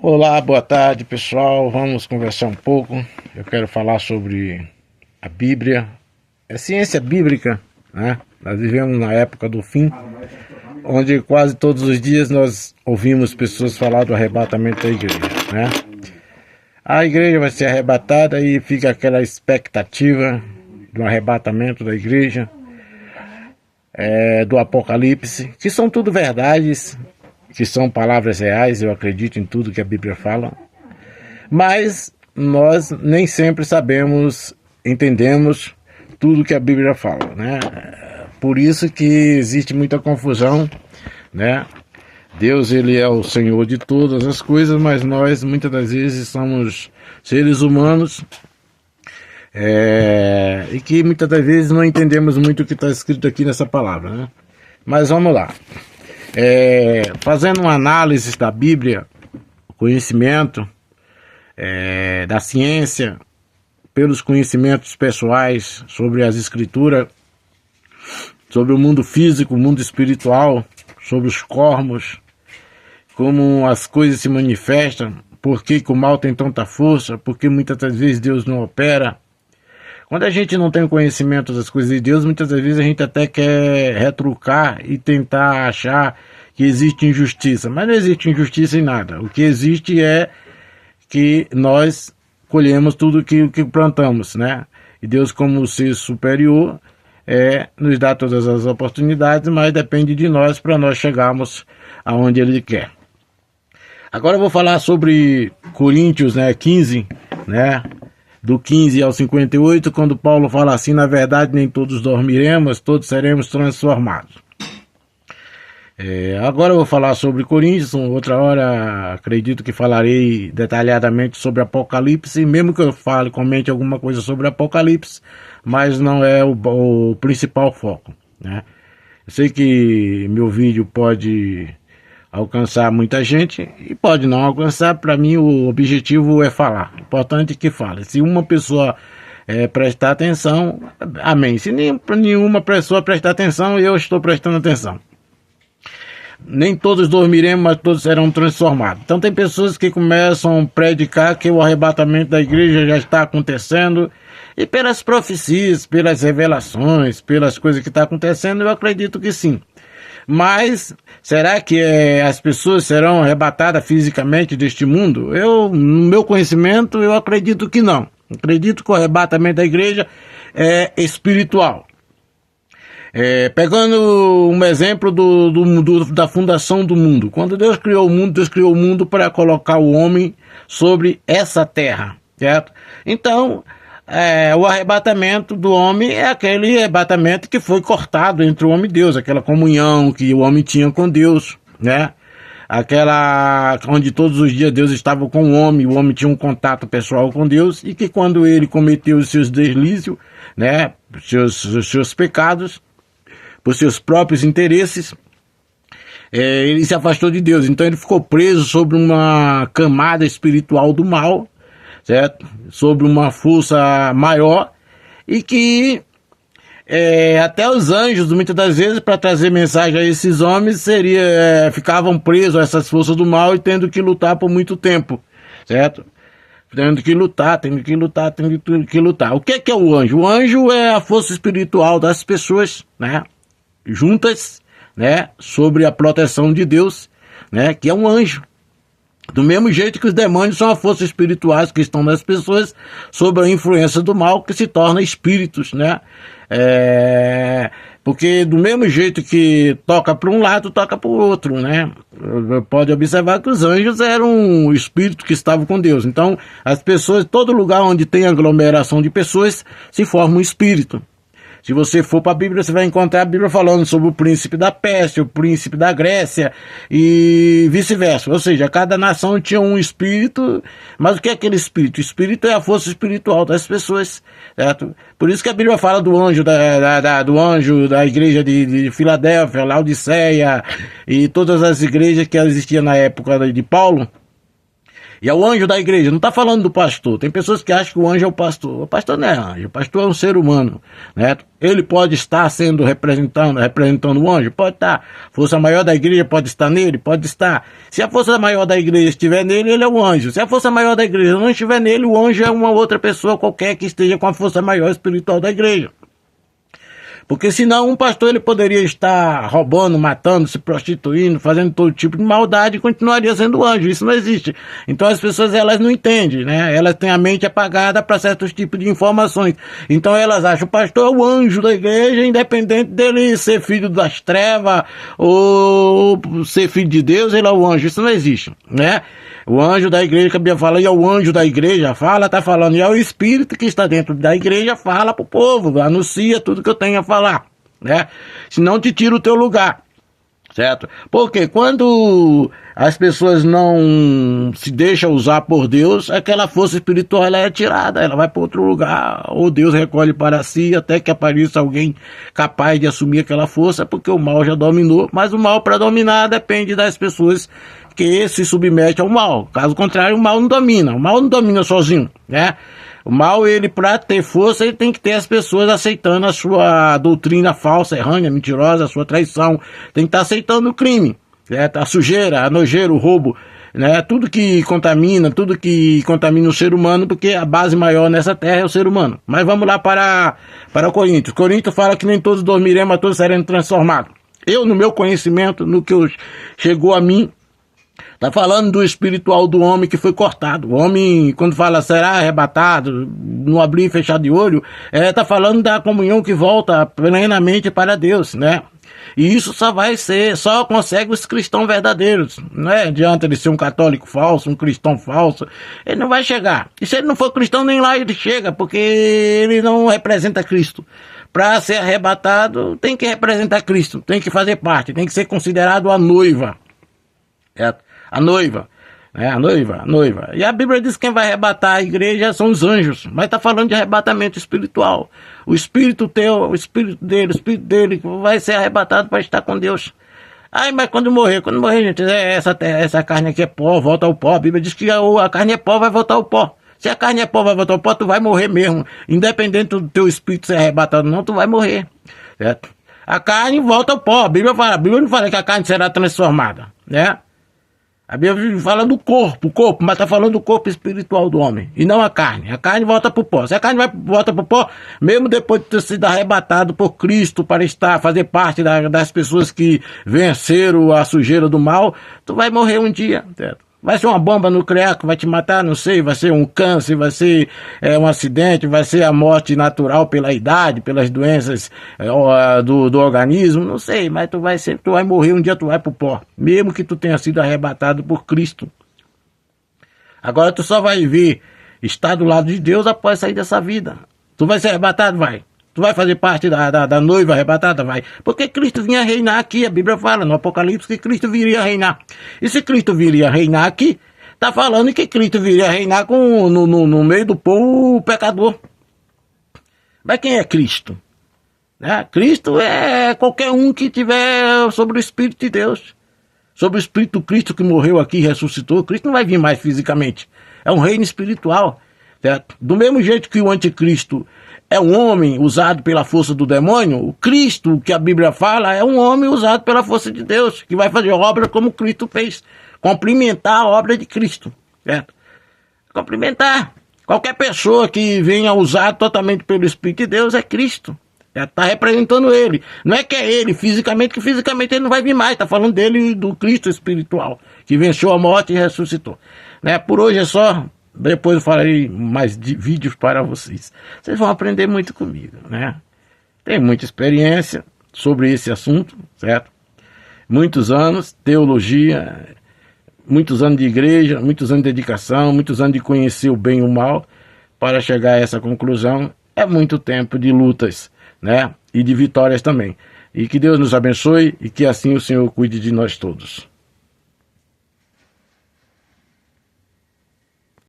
Olá, boa tarde pessoal. Vamos conversar um pouco. Eu quero falar sobre a Bíblia, a ciência bíblica, né? Nós vivemos na época do fim, onde quase todos os dias nós ouvimos pessoas falar do arrebatamento da igreja, né? A igreja vai ser arrebatada e fica aquela expectativa do arrebatamento da igreja, do Apocalipse, que são tudo verdades, que são palavras reais. Eu acredito em tudo que a Bíblia fala, mas nós nem sempre entendemos tudo que a Bíblia fala, né? Por isso que existe muita confusão, né? Deus, ele é o Senhor de todas as coisas, mas nós muitas das vezes somos seres humanos e que muitas das vezes não entendemos muito o que está escrito aqui nessa palavra, né? Mas vamos lá. Fazendo uma análise da Bíblia, conhecimento da ciência, pelos conhecimentos pessoais sobre as escrituras, sobre o mundo físico, o mundo espiritual, sobre os cormos, como as coisas se manifestam, por que o mal tem tanta força, porque muitas das vezes Deus não opera. Quando a gente não tem conhecimento das coisas de Deus, muitas das vezes a gente até quer retrucar e tentar achar que existe injustiça, mas não existe injustiça em nada. O que existe é que nós colhemos tudo que plantamos, né? E Deus, como ser superior, nos dá todas as oportunidades, mas depende de nós para nós chegarmos aonde Ele quer. Agora eu vou falar sobre Coríntios, 15, né? Do 15 ao 58, quando Paulo fala assim: na verdade nem todos dormiremos, todos seremos transformados. Agora eu vou falar sobre Coríntios. Outra hora acredito que falarei detalhadamente sobre Apocalipse, mesmo que eu comente alguma coisa sobre Apocalipse, mas não é o principal foco, né? Eu sei que meu vídeo pode alcançar muita gente e pode não alcançar. Para mim o objetivo é falar, importante que fale. Se uma pessoa prestar atenção, amém. Se nenhuma pessoa prestar atenção, eu estou prestando atenção. Nem todos dormiremos, mas todos serão transformados. Então tem pessoas que começam a predicar que o arrebatamento da igreja já está acontecendo, e pelas profecias, pelas revelações, pelas coisas que estão acontecendo, eu acredito que sim. Mas será que as pessoas serão arrebatadas fisicamente deste mundo? No meu conhecimento, eu acredito que não. Acredito que o arrebatamento da igreja é espiritual. Pegando um exemplo da fundação do mundo. Quando Deus criou o mundo para colocar o homem sobre essa terra, certo? Então, o arrebatamento do homem é aquele arrebatamento que foi cortado entre o homem e Deus, aquela comunhão que o homem tinha com Deus, né? Aquela onde todos os dias Deus estava com o homem tinha um contato pessoal com Deus, e que quando ele cometeu os seus deslizes, né, os seus pecados, por seus próprios interesses, ele se afastou de Deus. Então ele ficou preso sobre uma camada espiritual do mal, certo? Sobre uma força maior, e que até os anjos, muitas das vezes, para trazer mensagem a esses homens, ficavam presos a essas forças do mal e tendo que lutar por muito tempo, certo? Tendo que lutar. O que é o anjo? O anjo é a força espiritual das pessoas, né? Juntas, né? Sobre a proteção de Deus, né? Que é um anjo. Do mesmo jeito que os demônios são as forças espirituais que estão nas pessoas sob a influência do mal, que se tornam espíritos, né? Porque do mesmo jeito que toca para um lado, toca para o outro, né? Pode observar que os anjos eram o espírito que estava com Deus. Então, as pessoas, todo lugar onde tem aglomeração de pessoas, se forma um espírito. Se você for para a Bíblia, você vai encontrar a Bíblia falando sobre o príncipe da Pérsia, o príncipe da Grécia e vice-versa. Ou seja, cada nação tinha um espírito. Mas o que é aquele espírito? O espírito é a força espiritual das pessoas, certo? Por isso que a Bíblia fala do anjo da igreja de Filadélfia, Laodiceia e todas as igrejas que existiam na época de Paulo. E é o anjo da igreja, não está falando do pastor. Tem pessoas que acham que o anjo é o pastor. O pastor não é anjo, o pastor é um ser humano, né? Ele pode estar sendo representando o anjo? Pode estar. A força maior da igreja pode estar nele? Pode estar. Se a força maior da igreja estiver nele, ele é o anjo. Se a força maior da igreja não estiver nele, o anjo é uma outra pessoa qualquer que esteja com a força maior espiritual da igreja. Porque senão um pastor ele poderia estar roubando, matando, se prostituindo, fazendo todo tipo de maldade e continuaria sendo anjo. Isso não existe. Então as pessoas elas não entendem, né? Elas têm a mente apagada para certos tipos de informações. Então elas acham o pastor é o anjo da igreja, independente dele ser filho das trevas ou ser filho de Deus, ele é o anjo. Isso não existe, né? O anjo da igreja que a Bíblia fala, e é o anjo da igreja, tá falando, e é o Espírito que está dentro da igreja, fala pro povo, anuncia tudo que eu tenho a falar, né? Senão te tira o teu lugar, certo? Porque quando as pessoas não se deixam usar por Deus, aquela força espiritual ela é tirada, ela vai para outro lugar, ou Deus recolhe para si, até que apareça alguém capaz de assumir aquela força, porque o mal já dominou, mas o mal para dominar depende das pessoas que se submete ao mal. Caso contrário, o mal não domina sozinho, né? O mal, ele para ter força, ele tem que ter as pessoas aceitando a sua doutrina falsa, errânea, mentirosa, a sua traição, tem que estar aceitando o crime, certo? A sujeira, a nojeira, o roubo, né? Tudo que contamina o ser humano, porque a base maior nessa terra é o ser humano. Mas vamos lá para Coríntios. Coríntios fala que nem todos dormiremos, mas todos seremos transformados. Eu, no meu conhecimento, no que chegou a mim, está falando do espiritual do homem que foi cortado. O homem, quando fala será arrebatado, no abrir e fechar de olho, está falando da comunhão que volta plenamente para Deus, né? E isso só consegue os cristãos verdadeiros, não é? Adianta ele ser um católico falso, um cristão falso, ele não vai chegar. E se ele não for cristão, nem lá ele chega, porque ele não representa Cristo. Para ser arrebatado, tem que representar Cristo, tem que fazer parte, tem que ser considerado a noiva. Certo? A noiva, né? A noiva. E a Bíblia diz que quem vai arrebatar a igreja são os anjos, mas está falando de arrebatamento espiritual. O espírito teu, o espírito dele vai ser arrebatado para estar com Deus. Ai, mas quando morrer, gente, essa carne aqui é pó, volta ao pó. A Bíblia diz que a carne é pó, vai voltar ao pó. Se a carne é pó, vai voltar ao pó, tu vai morrer mesmo. Independente do teu espírito ser arrebatado ou não, tu vai morrer, certo? A carne volta ao pó. A Bíblia não fala que a carne será transformada, né? A Bíblia fala do corpo, mas está falando do corpo espiritual do homem, e não a carne. A carne volta para o pó. Se a carne volta para o pó, mesmo depois de ter sido arrebatado por Cristo para fazer parte das pessoas que venceram a sujeira do mal, tu vai morrer um dia, certo? Vai ser uma bomba nuclear que vai te matar, não sei, vai ser um câncer, vai ser um acidente, vai ser a morte natural pela idade, pelas doenças do organismo, não sei, mas tu vai morrer um dia, tu vai pro pó, mesmo que tu tenha sido arrebatado por Cristo. Agora tu só vai ver estar do lado de Deus após sair dessa vida. Tu vai ser arrebatado? Vai. Tu vai fazer parte da noiva arrebatada? Vai. Porque Cristo vinha reinar aqui. A Bíblia fala no Apocalipse que Cristo viria reinar. E se Cristo viria reinar aqui, está falando que Cristo viria reinar no meio do povo pecador. Mas quem é Cristo? Né? Cristo é qualquer um que tiver sobre o Espírito de Deus. Sobre o Espírito do Cristo que morreu aqui e ressuscitou. Cristo não vai vir mais fisicamente. É um reino espiritual. Certo? Do mesmo jeito que o anticristo é um homem usado pela força do demônio, o Cristo que a Bíblia fala é um homem usado pela força de Deus, que vai fazer obra como Cristo fez, complementar a obra de Cristo, certo? Complementar. Qualquer pessoa que venha usar totalmente pelo Espírito de Deus é Cristo, está representando ele. Não é que é ele fisicamente, que fisicamente ele não vai vir mais, está falando dele, do Cristo espiritual, que venceu a morte e ressuscitou. Né? Por hoje é só. Depois eu farei mais vídeos para vocês. Vocês vão aprender muito comigo, né? Tenho muita experiência sobre esse assunto, certo? Muitos anos, teologia, muitos anos de igreja, muitos anos de dedicação, muitos anos de conhecer o bem e o mal, para chegar a essa conclusão. É muito tempo de lutas, né? E de vitórias também. E que Deus nos abençoe e que assim o Senhor cuide de nós todos.